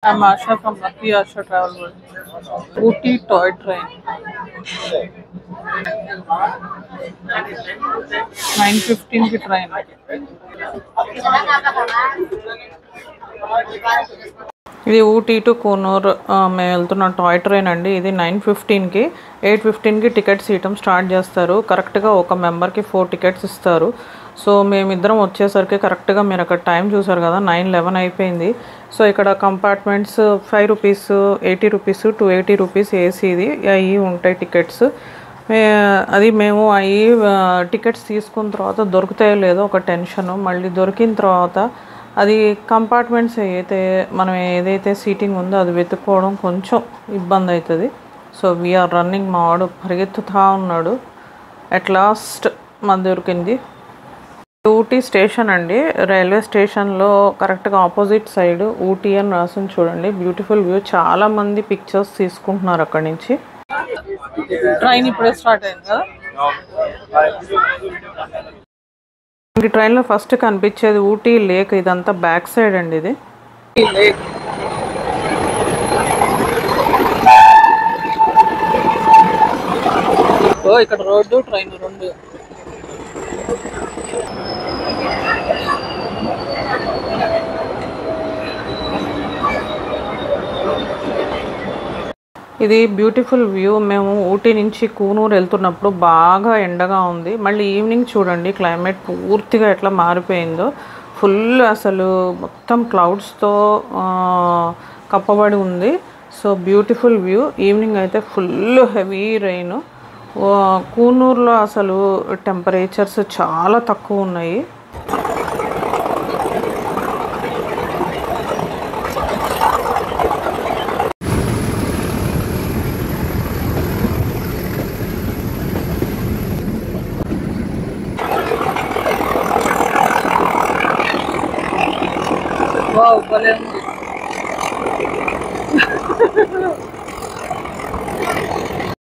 I'm Asha from Lucky Asha Travel World. Ooty toy train. 9:15 की train. ఇది Ooty to Coonoor మేము వెళ్తున్న టాయ్ ట్రైన్ అండి. ఇది 9:15కి 8:15కి టికెట్స్ ఇవ్వటం స్టార్ట్ చేస్తారు. కరెక్ట్గా ఒక మెంబర్కి 4 టికెట్స్ ఇస్తారు. సో మేమిద్దరం వచ్చేసరికి కరెక్ట్గా మీరు అక్కడ టైం చూసారు కదా, 9:11 అయిపోయింది. సో ఇక్కడ కంపార్ట్మెంట్స్ 5 రూపీస్, 80 రూపీస్, 280 రూపీస్ ఏసీది అవి ఉంటాయి టికెట్స్. అది మేము అవి టికెట్స్ తీసుకున్న తర్వాత దొరుకుతాయో లేదో ఒక టెన్షను. మళ్ళీ దొరికిన తర్వాత అది కంపార్ట్మెంట్స్ అయితే మనం ఏదైతే సీటింగ్ ఉందో అది వెతుక్కోవడం కొంచెం ఇబ్బంది అవుతుంది. So we're running. మా వాడు పరిగెత్తుతూ ఉన్నాడు. అట్ లాస్ట్ మాది దొరికింది. ఊటీ స్టేషన్ అండి. రైల్వే స్టేషన్లో కరెక్ట్గా ఆపోజిట్ సైడ్ ఊటీ అని రాసింది చూడండి. Beautiful view. చాలామంది పిక్చర్స్ తీసుకుంటున్నారు అక్కడి నుంచి. ట్రైన్ ఇప్పుడే స్టార్ట్ అయింది కదా. ఈ ట్రైన్లో ఫస్ట్ కనిపించేది ఊటీ లేక్. ఇదంతా బ్యాక్ సైడ్ అండి. ఇది లేక్. ఇక్కడ రోడ్డు ట్రైన్ రెండు. ఇది బ్యూటిఫుల్ వ్యూ. మేము ఊటీ నుంచి కూనూరు వెళ్తున్నప్పుడు బాగా ఎండగా ఉంది. మళ్ళీ ఈవినింగ్ చూడండి క్లైమేట్ పూర్తిగా ఎట్లా మారిపోయిందో. ఫుల్ అసలు మొత్తం క్లౌడ్స్తో కప్పబడి ఉంది. So beautiful view. ఈవినింగ్ అయితే ఫుల్ హెవీ రెయిన్. కూనూరులో అసలు టెంపరేచర్స్ చాలా తక్కువ ఉన్నాయి.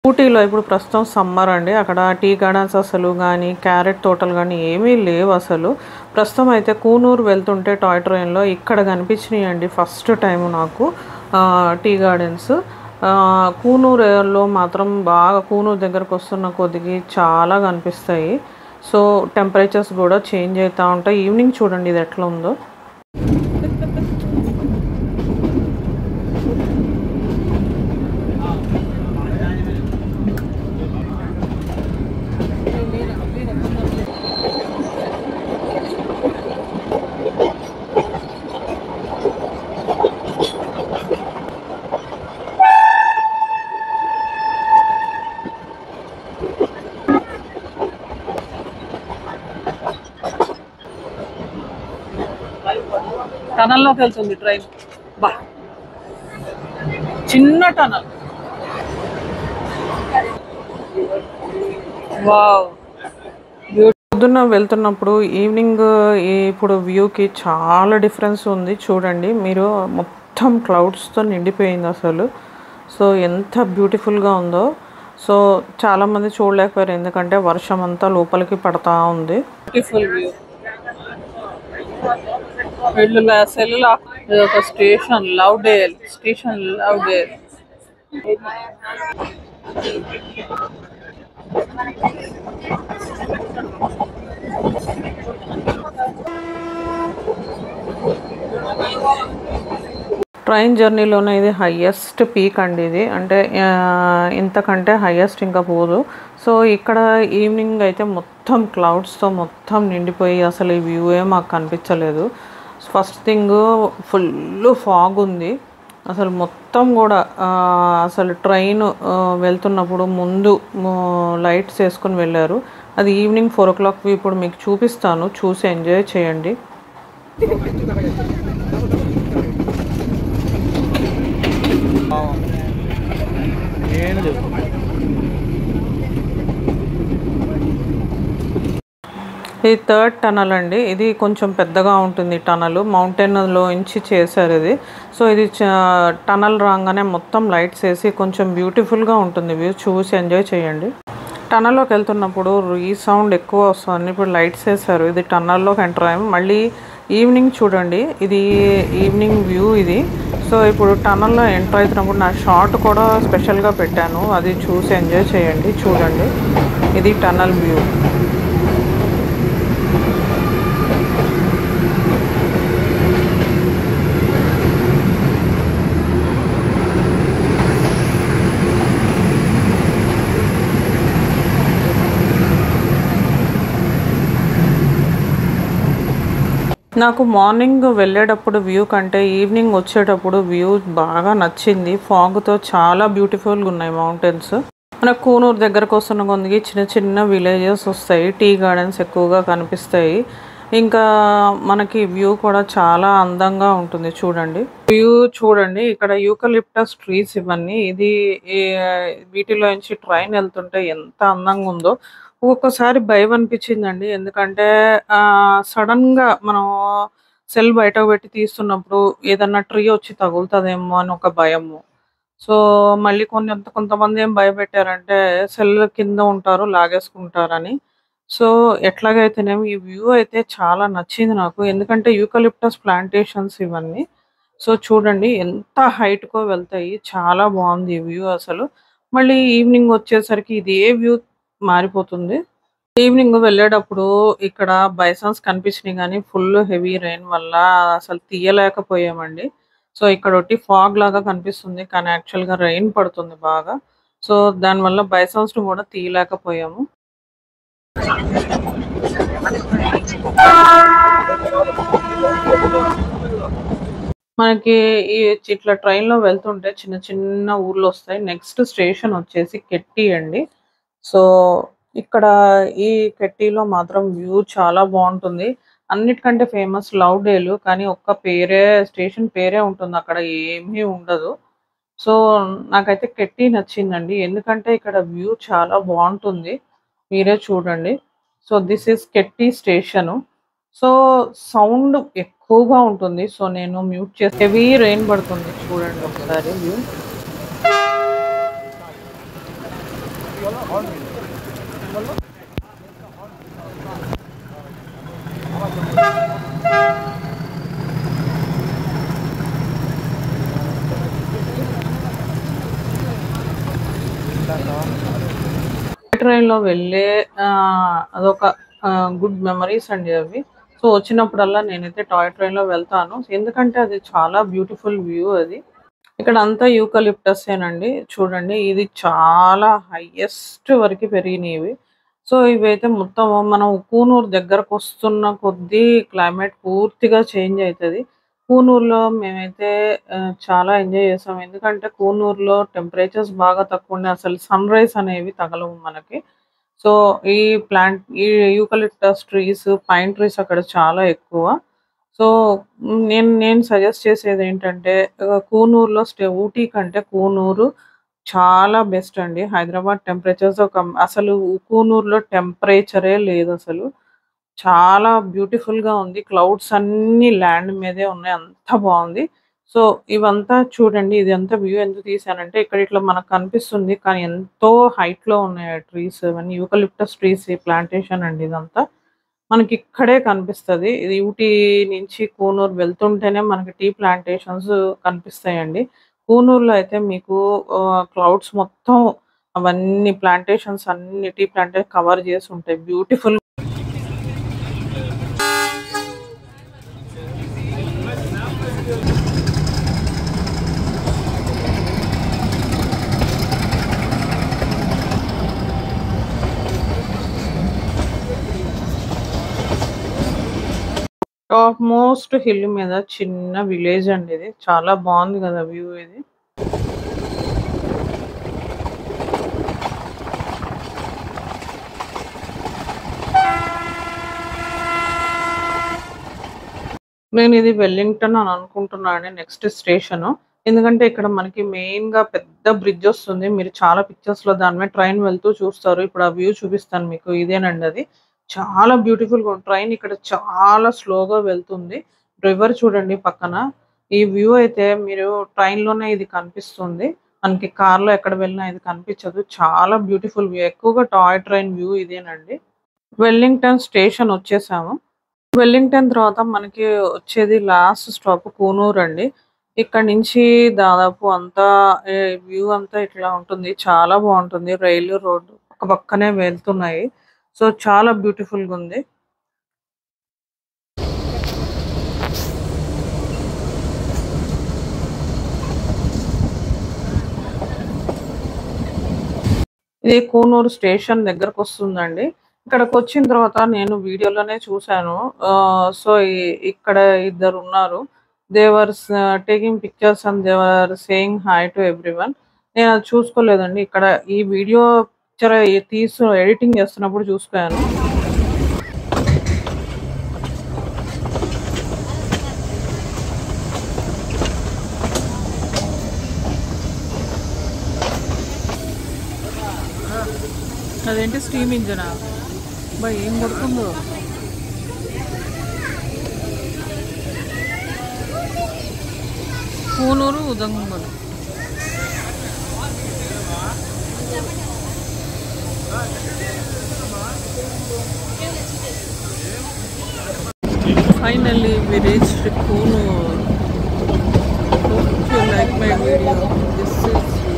ఊటీలో ఇప్పుడు ప్రస్తుతం సమ్మర్ అండి. అక్కడ టీ గార్డెన్స్ అసలు కానీ క్యారెట్ తోటలు కానీ ఏమీ లేవు అసలు. ప్రస్తుతం అయితే కూనూరు వెళ్తుంటే టాయ్ ట్రైన్లో ఇక్కడ కనిపించినాయి అండి ఫస్ట్ టైం నాకు టీ గార్డెన్స్. కూనూరులో మాత్రం బాగా కూనూరు దగ్గరకు వస్తున్న కొద్దిగా చాలా కనిపిస్తాయి. సో టెంపరేచర్స్ కూడా చేంజ్ అవుతూ ఉంటాయి. ఈవినింగ్ చూడండి ఇది ఎట్లా ఉందో. టనల్లోకి వెళ్తుంది ట్రైన్. బా చిన్న టనల్. వావ్. పొద్దున్న వెళ్తున్నప్పుడు ఈవినింగ్ ఇప్పుడు వ్యూకి చాలా డిఫరెన్స్ ఉంది చూడండి మీరు. మొత్తం క్లౌడ్స్తో నిండిపోయింది అసలు. సో ఎంత బ్యూటిఫుల్గా ఉందో. సో చాలామంది చూడలేకపోయారు ఎందుకంటే వర్షం అంతా లోపలికి పడతా ఉంది. Beautiful view. సెల్లులా ఒక station Lovedale. Station Lovedale. Train జర్నీలోనే ఇది హయ్యెస్ట్ పీక్ అండి. ఇది అంటే ఇంతకంటే హయ్యెస్ట్ ఇంకా పోదు. సో ఇక్కడ ఈవినింగ్ అయితే మొత్తం క్లౌడ్స్తో మొత్తం నిండిపోయి అసలు ఈ వ్యూ మాకు కనిపించలేదు. ఫస్ట్ థింగ్ ఫుల్ ఫాగ్ ఉంది అసలు మొత్తం కూడా. అసలు ట్రైన్ వెళ్తున్నప్పుడు ముందు లైట్స్ వేసుకొని వెళ్ళారు. అది ఈవినింగ్ 4 o'clock ఇప్పుడు మీకు చూపిస్తాను, చూసి ఎంజాయ్ చేయండి. ఇది 3rd టనల్ అండి. ఇది కొంచెం పెద్దగా ఉంటుంది టనల్. మౌంటైన్లో నుంచి చేశారు ఇది. సో ఇది టనల్ రాగానే మొత్తం లైట్స్ వేసి కొంచెం బ్యూటిఫుల్గా ఉంటుంది వ్యూ. చూసి ఎంజాయ్ చేయండి. టనల్లోకి వెళ్తున్నప్పుడు ఈ సౌండ్ ఎక్కువ వస్తుంది. ఇప్పుడు లైట్స్ వేశారు. ఇది టనల్లోకి ఎంటర్ అయ్యాము. మళ్ళీ ఈవినింగ్ చూడండి. ఇది ఈవినింగ్ వ్యూ ఇది. సో ఇప్పుడు టనల్లో ఎంటర్ అవుతున్నప్పుడు నా షార్ట్ కూడా స్పెషల్గా పెట్టాను, అది చూసి ఎంజాయ్ చేయండి. చూడండి, ఇది టనల్ వ్యూ. నాకు మార్నింగ్ వెళ్ళేటప్పుడు వ్యూ కంటే ఈవినింగ్ వచ్చేటప్పుడు వ్యూ బాగా నచ్చింది. ఫాగ్తో చాలా బ్యూటిఫుల్గా ఉన్నాయి మౌంటైన్స్. మన కూనూరు దగ్గరకు వస్తున్న కొందికి చిన్న చిన్న విలేజెస్ వస్తాయి, టీ గార్డెన్స్ ఎక్కువగా కనిపిస్తాయి. ఇంకా మనకి వ్యూ కూడా చాలా అందంగా ఉంటుంది. చూడండి వ్యూ, చూడండి ఇక్కడ యూకలిప్టస్ ట్రీస్ ఇవన్నీ. ఇది వీటిలో నుంచి ట్రైన్ వెళ్తుంటే ఎంత అందంగా ఉందో. ఒక్కొక్కసారి భయం అనిపించిందండి, ఎందుకంటే సడన్గా మనం సెల్ బయట పెట్టి తీస్తున్నప్పుడు ఏదన్నా ట్రీ వచ్చి తగులుతుందేమో అని ఒక భయము. సో మళ్ళీ కొంతమంది ఏం భయపెట్టారంటే సెల్ కింద ఉంటారు లాగేసుకుంటారని. సో ఎట్లాగైతేనేమి ఈ వ్యూ అయితే చాలా నచ్చింది నాకు, ఎందుకంటే యూకలిప్టస్ ప్లాంటేషన్స్ ఇవన్నీ. సో చూడండి ఎంత హైట్‌కో వెళ్తాయి. చాలా బాగుంది ఈ వ్యూ అసలు. మళ్ళీ ఈవినింగ్ వచ్చేసరికి ఇదే వ్యూ మారిపోతుంది. ఈవినింగ్ వెళ్ళేటప్పుడు ఇక్కడ బైసన్స్ కనిపించినాయి గానీ ఫుల్ హెవీ రెయిన్ వల్ల అసలు తీయలేకపోయామండి. సో ఇక్కడ ఒకటి ఫాగ్ లాగా కనిపిస్తుంది, కానీ యాక్చువల్‌గా రెయిన్ పడుతుంది బాగా. సో దానివల్ల బైసన్స్‌ని కూడా తీయలేకపోయాము. మనకి ఈ ఇట్లా ట్రైన్‌లో వెళ్తుంటే చిన్న చిన్న ఊర్లొస్తాయి. నెక్స్ట్ స్టేషన్ వచ్చేసి కెట్టి అండి. సో ఇక్కడ ఈ కెట్టిలో మాత్రం వ్యూ చాలా బావుంటుంది. అన్నిటికంటే ఫేమస్ లవ్‌డేలు, కానీ ఒక్క పేరే, స్టేషన్ పేరే ఉంటుంది, అక్కడ ఏమీ ఉండదు. సో నాకైతే కెట్టి నచ్చిందండి, ఎందుకంటే ఇక్కడ వ్యూ చాలా బావుంటుంది. మీరే చూడండి. So this is Ketti station. So sound ఎక్కువగా ఉంటుంది. సో నేను మ్యూట్ చేసి, హెవీ రెయిన్ పడుతుంది చూడండి ఒకసారి వ్యూ. ట్రైన్‌లో వెళ్ళే అదొక గుడ్ మెమరీస్ అండి అవి. సో వచ్చినప్పుడల్లా నేనైతే టాయ్ ట్రైన్‌లో వెళ్తాను, ఎందుకంటే అది చాలా బ్యూటిఫుల్ వ్యూ అది. ఇక్కడ అంతా యూకలిప్టసేనండి. చూడండి ఇది చాలా హైయెస్ట్ వరకు పెరిగినవి. సో ఇవైతే మొత్తం మనం కూనూరు దగ్గరకొస్తున్న కొద్దీ క్లైమేట్ పూర్తిగా చేంజ్ అయితది. కూనూరులో మేమైతే చాలా ఎంజాయ్ చేసాం, ఎందుకంటే కూనూరులో టెంపరేచర్స్ బాగా తక్కువుండే, అసలు సన్‌రైజ్ అనేవి తగలవు మనకి. సో ఈ ఈ యూకలిప్టస్ ట్రీస్, పైన్ ట్రీస్ అక్కడ చాలా ఎక్కువ. సో నేను నేను సజెస్ట్ చేసేదేంటంటే కూనూరులో ఊటీ కంటే కూనూరు చాలా బెస్ట్ అండి. హైదరాబాద్ టెంపరేచర్స్ అసలు కూనూరులో టెంపరేచరే లేదసలు. చాలా బ్యూటిఫుల్‌గా ఉంది. క్లౌడ్స్ అన్నీ ల్యాండ్ మీదే ఉన్నాయి, అంత బావుంది. సో ఇవంతా చూడండి, ఇదంతా వ్యూ ఎందుకు తీశానంటే ఇక్కడ ఇట్లా మనకు కనిపిస్తుంది, కానీ ఎంతో హైట్‌లో ఉన్నాయి ఆ ట్రీస్. ఇవన్నీ యూకలిప్టస్ ట్రీస్ ప్లాంటేషన్ అండి ఇదంతా. మనకిక్కడే కనిపిస్తది. ఇది ఊటీ నుంచి కూనూరు వెళ్తుంటేనే మనకి టీ ప్లాంటేషన్స్ కనిపిస్తాయండి. కూనూరులో అయితే మీకు క్లౌడ్స్ మొత్తం అవన్నీ ప్లాంటేషన్స్ అన్ని టీ ప్లాంటేషన్ కవర్ చేసి ఉంటాయి. బ్యూటిఫుల్. టాప్ మోస్ట్ హిల్ మీద చిన్న విలేజ్ అండి ఇది. చాలా బాగుంది కదా వ్యూ ఇది. నేను ఇది వెల్లింగ్టన్ అని అనుకుంటున్నాను నెక్స్ట్ స్టేషను. ఎందుకంటే ఇక్కడ మనకి మెయిన్‌గా పెద్ద బ్రిడ్జ్ వస్తుంది. మీరు చాలా పిక్చర్స్‌లో దాని మీద ట్రైన్ వెళ్తూ చూస్తారు. ఇప్పుడు ఆ వ్యూ చూపిస్తాను మీకు. ఇదేనండి అది. చాలా బ్యూటిఫుల్‌గా ఉంది. ట్రైన్ ఇక్కడ చాలా స్లోగా వెళ్తుంది. రివర్ చూడండి పక్కన. ఈ వ్యూ అయితే మీరు ట్రైన్‌లోనే ఇది కనిపిస్తుంది. మనకి కార్‌లో ఎక్కడ వెళ్ళినా ఇది కనిపించదు. చాలా బ్యూటిఫుల్ వ్యూ. ఎక్కువగా టాయ్ ట్రైన్ వ్యూ ఇదేనండి. వెల్లింగ్టన్ స్టేషన్ వచ్చేసాము. వెల్లింగ్టన్ తర్వాత మనకి వచ్చేది లాస్ట్ స్టాప్ కూనూరు అండి. ఇక్కడ నుంచి దాదాపు అంతా వ్యూ అంతా ఇట్లా ఉంటుంది. చాలా బావుంటుంది. రైలు రోడ్డు పక్కనే వెళ్తున్నాయి. సో, చాలా బ్యూటిఫుల్‌గుంది. ఇది కూనూరు స్టేషన్ దగ్గరకొస్తుందండి. ఇక్కడికొచ్చిన తర్వాత నేను వీడియోలోనే చూసాను. సో, ఇక్కడ ఇద్దరున్నారు. They were taking pictures and they were saying hi to everyone. నేనది చూసుకోలేదండి. ఇక్కడ ఈ వీడియో పిక్చర్ ఎడిటింగ్ చేస్తున్నప్పుడు చూసుకోయాను. అదేంటి స్టీమ్ ఇంజనా? అబ్బా! ఏం కొడుతుందో. Coonoor ఉదంగల్. Finally, we reached Kunur. Hope you like my video. This is